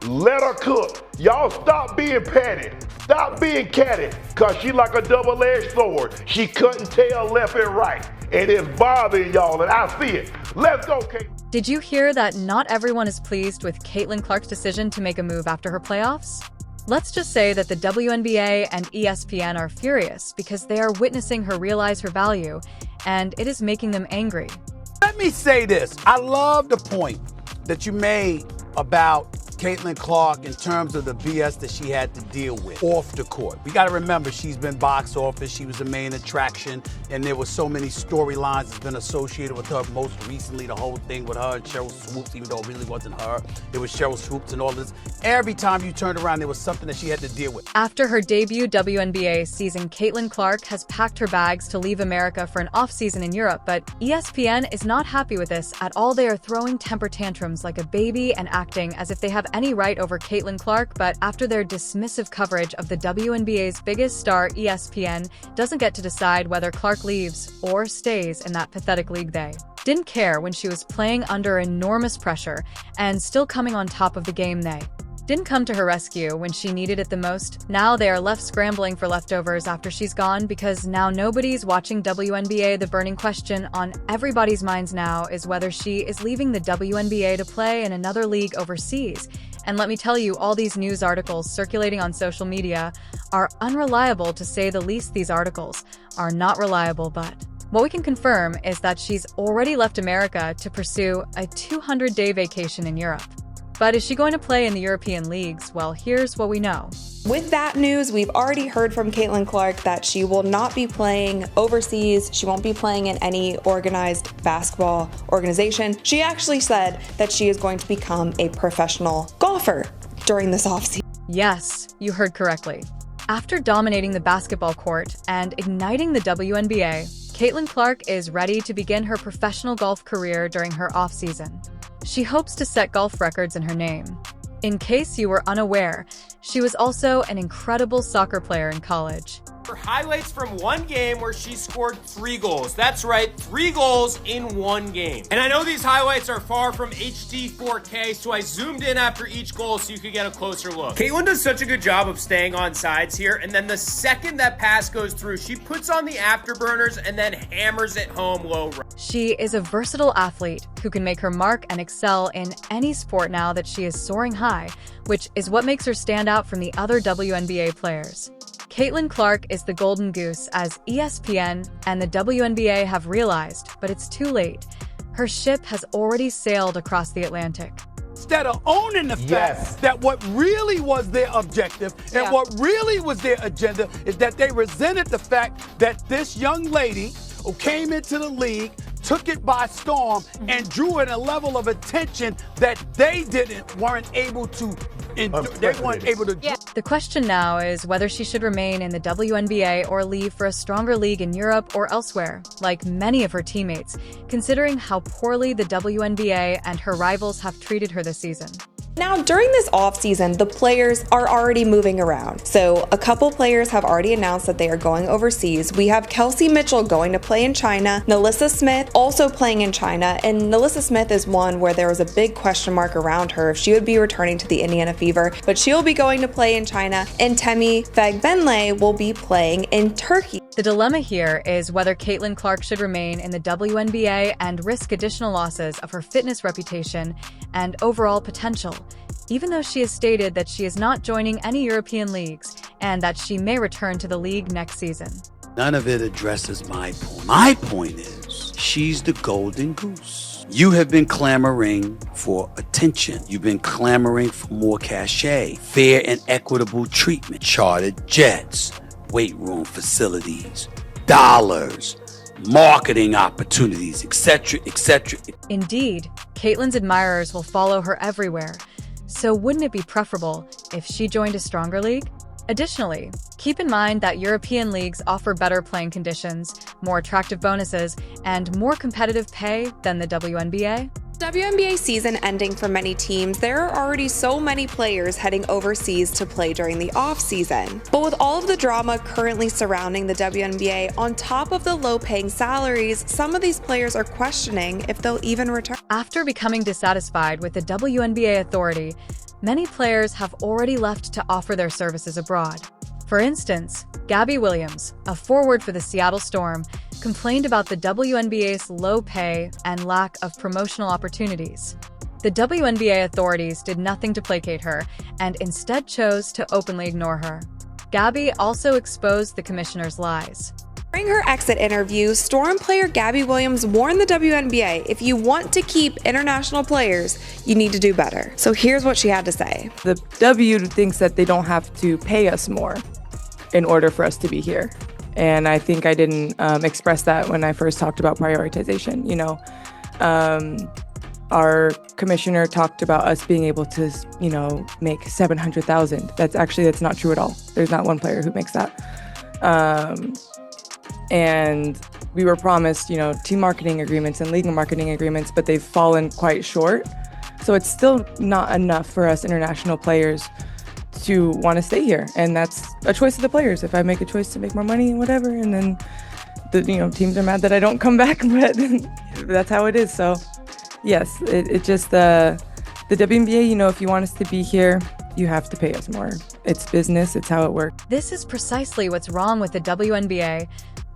Let her cook. Y'all stop being petty. Stop being catty, because she like a double-edged sword. She cutting tail left and right, and it's bothering y'all, and I see it. Let's go, Kate. Did you hear that not everyone is pleased with Caitlin Clark's decision to make a move after her playoffs? Let's just say that the WNBA and ESPN are furious because they are witnessing her realize her value, and it is making them angry. Let me say this. I love the point that you made about Caitlin Clark in terms of the BS that she had to deal with off the court. We got to remember, she's been box office, she was the main attraction, and there were so many storylines that's been associated with her. Most recently, the whole thing with her and Cheryl Swoops, even though it really wasn't her. It was Cheryl Swoops and all this. Every time you turned around, there was something that she had to deal with. After her debut WNBA season, Caitlin Clark has packed her bags to leave America for an off-season in Europe, but ESPN is not happy with this at all. They are throwing temper tantrums like a baby and acting as if they have any right over Caitlin Clark, but after their dismissive coverage of the WNBA's biggest star, ESPN doesn't get to decide whether Clark leaves or stays in that pathetic league. They didn't care when she was playing under enormous pressure and still coming on top of the game. They didn't come to her rescue when she needed it the most. Now they are left scrambling for leftovers after she's gone, because now nobody's watching WNBA. The burning question on everybody's minds now is whether she is leaving the WNBA to play in another league overseas. And let me tell you, all these news articles circulating on social media are unreliable, to say the least. These articles are not reliable, but what we can confirm is that she's already left America to pursue a 200-day vacation in Europe. But is she going to play in the European leagues? Well, here's what we know. With that news, we've already heard from Caitlin Clark that she will not be playing overseas. She won't be playing in any organized basketball organization. She actually said that she is going to become a professional golfer during this offseason. Yes, you heard correctly. After dominating the basketball court and igniting the WNBA, Caitlin Clark is ready to begin her professional golf career during her offseason. She hopes to set golf records in her name. In case you were unaware, she was also an incredible soccer player in college. For highlights from one game where she scored 3 goals. That's right, 3 goals in one game. And I know these highlights are far from HD 4K, so I zoomed in after each goal so you could get a closer look. Caitlin does such a good job of staying on sides here, and then the second that pass goes through, she puts on the afterburners and then hammers it home low. She is a versatile athlete who can make her mark and excel in any sport now that she is soaring high, which is what makes her stand out from the other WNBA players. Caitlin Clark is the golden goose, as ESPN and the WNBA have realized, but it's too late. Her ship has already sailed across the Atlantic. Instead of owning the fact that what really was their objective and what really was their agenda is that they resented the fact that this young lady who came into the league, took it by storm, and drew in a level of attention that they weren't able to. The question now is whether she should remain in the WNBA or leave for a stronger league in Europe or elsewhere, like many of her teammates, considering how poorly the WNBA and her rivals have treated her this season. Now, during this offseason, the players are already moving around. So a couple players have already announced that they are going overseas. We have Kelsey Mitchell going to play in China, Nalissa Smith also playing in China, and Nalissa Smith is one where there was a big question mark around her if she would be returning to the Indiana Fever, but she'll be going to play in China, and Temi Fagbenle will be playing in Turkey. The dilemma here is whether Caitlin Clark should remain in the WNBA and risk additional losses of her fitness reputation and overall potential, even though she has stated that she is not joining any European leagues and that she may return to the league next season. None of it addresses my point. My point is, she's the golden goose. You have been clamoring for attention. You've been clamoring for more cachet, fair and equitable treatment, chartered jets, weight room facilities, dollars, marketing opportunities, etc., etc. Indeed, Caitlin's admirers will follow her everywhere. So wouldn't it be preferable if she joined a stronger league? Additionally, keep in mind that European leagues offer better playing conditions, more attractive bonuses, and more competitive pay than the WNBA. WNBA season ending for many teams, there are already so many players heading overseas to play during the off-season. But with all of the drama currently surrounding the WNBA, on top of the low-paying salaries, some of these players are questioning if they'll even return. After becoming dissatisfied with the WNBA authority, many players have already left to offer their services abroad. For instance, Gabby Williams, a forward for the Seattle Storm, complained about the WNBA's low pay and lack of promotional opportunities. The WNBA authorities did nothing to placate her and instead chose to openly ignore her. Gabby also exposed the commissioner's lies. During her exit interview, Storm player Gabby Williams warned the WNBA, if you want to keep international players, you need to do better. So here's what she had to say. The W thinks that they don't have to pay us more in order for us to be here. And I think I didn't express that when I first talked about prioritization. Our commissioner talked about us being able to, make $700,000. That's not true at all. There's not one player who makes that. And we were promised, team marketing agreements and league marketing agreements, but they've fallen quite short. So it's still not enough for us international players to want to stay here. And that's a choice of the players. If I make a choice to make more money and whatever, and then the teams are mad that I don't come back, but that's how it is. So yes, it just the WNBA, if you want us to be here, you have to pay us more. It's business, it's how it works. This is precisely what's wrong with the WNBA.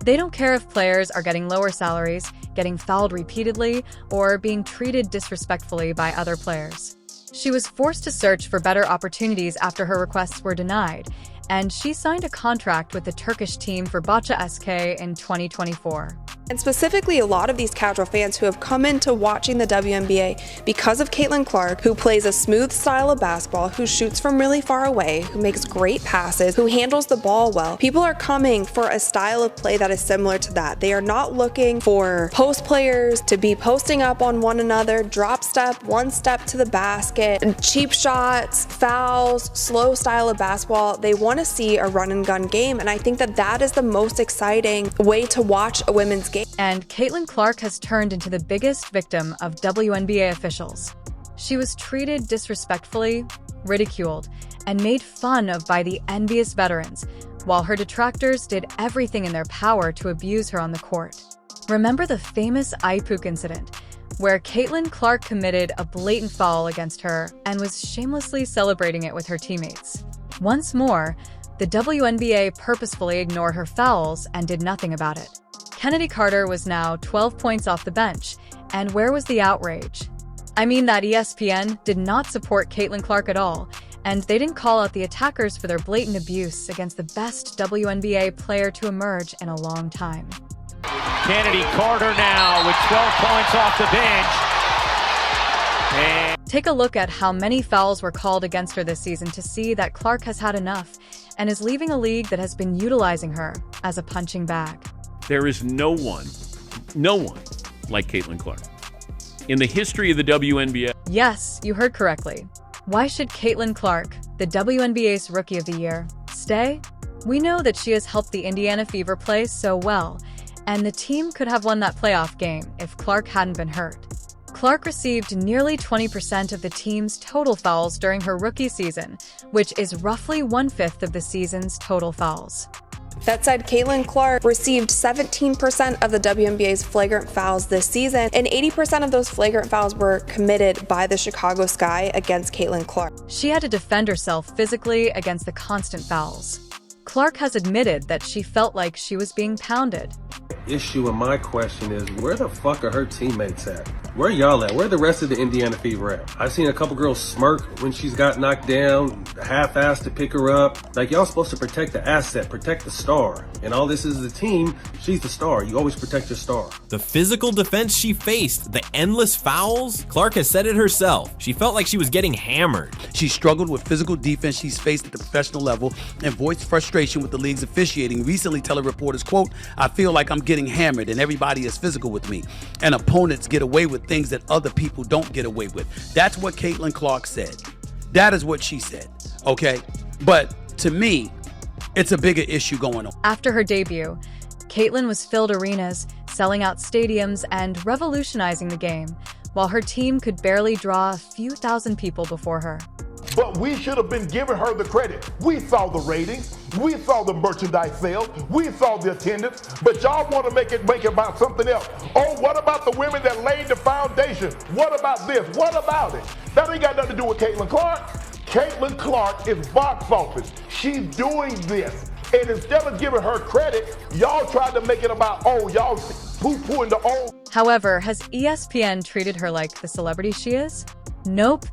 They don't care if players are getting lower salaries, getting fouled repeatedly, or being treated disrespectfully by other players. She was forced to search for better opportunities after her requests were denied, and she signed a contract with the Turkish team for Bacha SK in 2024. And specifically, a lot of these casual fans who have come into watching the WNBA because of Caitlin Clark, who plays a smooth style of basketball, who shoots from really far away, who makes great passes, who handles the ball well. People are coming for a style of play that is similar to that. They are not looking for post players to be posting up on one another, drop step, one step to the basket, cheap shots, fouls, slow style of basketball. They want to see a run and gun game, and I think that is the most exciting way to watch a women's game. And Caitlin Clark has turned into the biggest victim of WNBA officials. She was treated disrespectfully, ridiculed, and made fun of by the envious veterans, while her detractors did everything in their power to abuse her on the court. Remember the famous iPook incident, where Caitlin Clark committed a blatant foul against her and was shamelessly celebrating it with her teammates. Once more, the WNBA purposefully ignored her fouls and did nothing about it. Kennedy Carter was now 12 points off the bench, and where was the outrage? I mean that ESPN did not support Caitlin Clark at all, and they didn't call out the attackers for their blatant abuse against the best WNBA player to emerge in a long time. Kennedy Carter now with 12 points off the bench. Take a look at how many fouls were called against her this season to see that Clark has had enough and is leaving a league that has been utilizing her as a punching bag. There is no one like Caitlin Clark in the history of the WNBA. Yes, you heard correctly. Why should Caitlin Clark, the WNBA's Rookie of the Year, stay? We know that she has helped the Indiana Fever play so well, and the team could have won that playoff game if Clark hadn't been hurt. Clark received nearly 20% of the team's total fouls during her rookie season, which is roughly 1/5 of the season's total fouls. That said, Caitlin Clark received 17% of the WNBA's flagrant fouls this season, and 80% of those flagrant fouls were committed by the Chicago Sky against Caitlin Clark. She had to defend herself physically against the constant fouls. Clark has admitted that she felt like she was being pounded. Issue in my question is, where the fuck are her teammates at? Where y'all at? Where the rest of the Indiana Fever at? I've seen a couple girls smirk when she's got knocked down, half-assed to pick her up. Like, y'all supposed to protect the asset, protect the star. And all this is the team, she's the star. You always protect your star. The physical defense she faced, the endless fouls, Clark has said it herself. She felt like she was getting hammered. She struggled with physical defense she's faced at the professional level and voiced frustration with the league's officiating, recently telling reporters, quote, "I feel like I'm getting hammered and everybody is physical with me, and opponents get away with things that other people don't get away with." That's what Caitlin Clark said. That is what she said, okay? But to me, it's a bigger issue going on. After her debut, Caitlin was filled arenas, selling out stadiums, and revolutionizing the game, while her team could barely draw a few thousand people before her. but we should have been giving her the credit. We saw the ratings, we saw the merchandise sales, we saw the attendance, but y'all want to make it about something else. Oh, what about the women that laid the foundation? What about this? What about it? That ain't got nothing to do with Caitlin Clark. Caitlin Clark is box office. She's doing this. And instead of giving her credit, y'all tried to make it about, oh, y'all poo-pooing the old. However, has ESPN treated her like the celebrity she is? Nope.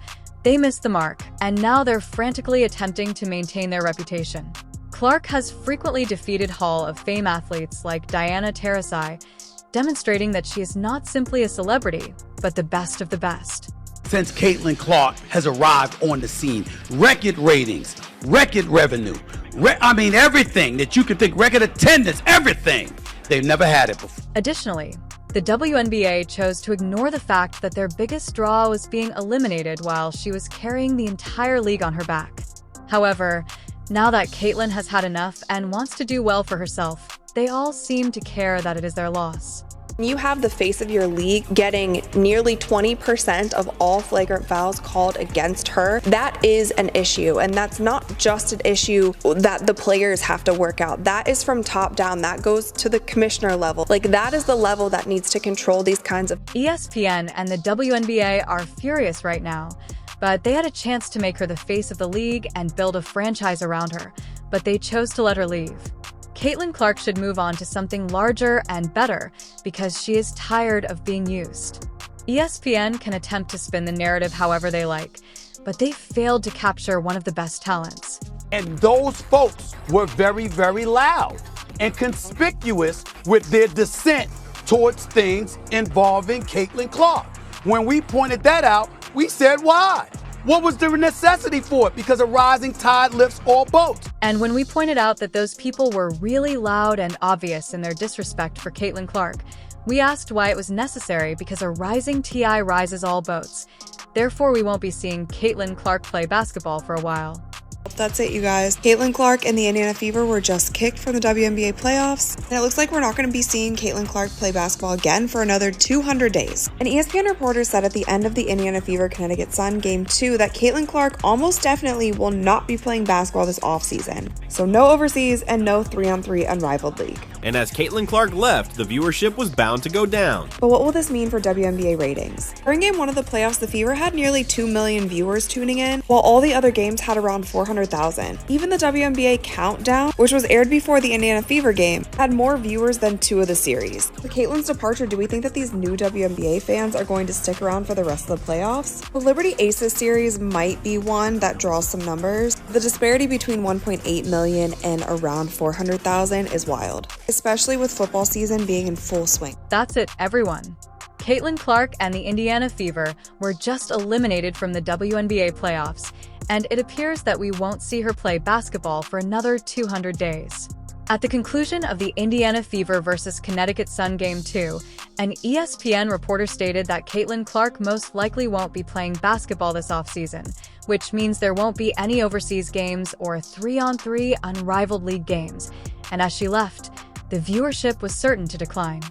They missed the mark, and now they're frantically attempting to maintain their reputation. Clark has frequently defeated Hall of Fame athletes like Diana Taurasi, demonstrating that she is not simply a celebrity, but the best of the best. Since Caitlin Clark has arrived on the scene, record ratings, record revenue, everything that you could think, record attendance, everything. They've never had it before. Additionally, the WNBA chose to ignore the fact that their biggest draw was being eliminated while she was carrying the entire league on her back. However, now that Caitlin has had enough and wants to do well for herself, they all seem to care that it is their loss. You have the face of your league getting nearly 20% of all flagrant fouls called against her. That is an issue, and that's not just an issue that the players have to work out. That is from top down. That goes to the commissioner level. Like, that is the level that needs to control these kinds of... ESPN and the WNBA are furious right now, but they had a chance to make her the face of the league and build a franchise around her, but they chose to let her leave. Caitlin Clark should move on to something larger and better because she is tired of being used. ESPN can attempt to spin the narrative however they like, but they failed to capture one of the best talents. And those folks were very, very loud and conspicuous with their dissent towards things involving Caitlin Clark. When we pointed that out, we said why. What was the necessity for it? Because a rising tide lifts all boats. And when we pointed out that those people were really loud and obvious in their disrespect for Caitlin Clark, we asked why it was necessary because a rising TI rises all boats. Therefore, we won't be seeing Caitlin Clark play basketball for a while. That's it, you guys. Caitlin Clark and the Indiana Fever were just kicked from the WNBA playoffs, and it looks like we're not going to be seeing Caitlin Clark play basketball again for another 200 days. An ESPN reporter said at the end of the Indiana Fever Connecticut Sun Game 2 that Caitlin Clark almost definitely will not be playing basketball this offseason. So no overseas and no 3-on-3 unrivaled league. And as Caitlin Clark left, the viewership was bound to go down. But what will this mean for WNBA ratings? During Game 1 of the playoffs, the Fever had nearly 2 million viewers tuning in, while all the other games had around 400,000. Even the WNBA Countdown, which was aired before the Indiana Fever game, had more viewers than 2 of the series. With Caitlin's departure, do we think that these new WNBA fans are going to stick around for the rest of the playoffs? The Liberty Aces series might be one that draws some numbers. The disparity between 1.8 million and around 400,000 is wild, especially with football season being in full swing. That's it, everyone. Caitlin Clark and the Indiana Fever were just eliminated from the WNBA playoffs, and it appears that we won't see her play basketball for another 200 days. At the conclusion of the Indiana Fever versus Connecticut Sun Game 2, an ESPN reporter stated that Caitlin Clark most likely won't be playing basketball this offseason, which means there won't be any overseas games or 3-on-3 unrivaled league games. And as she left, the viewership was certain to decline.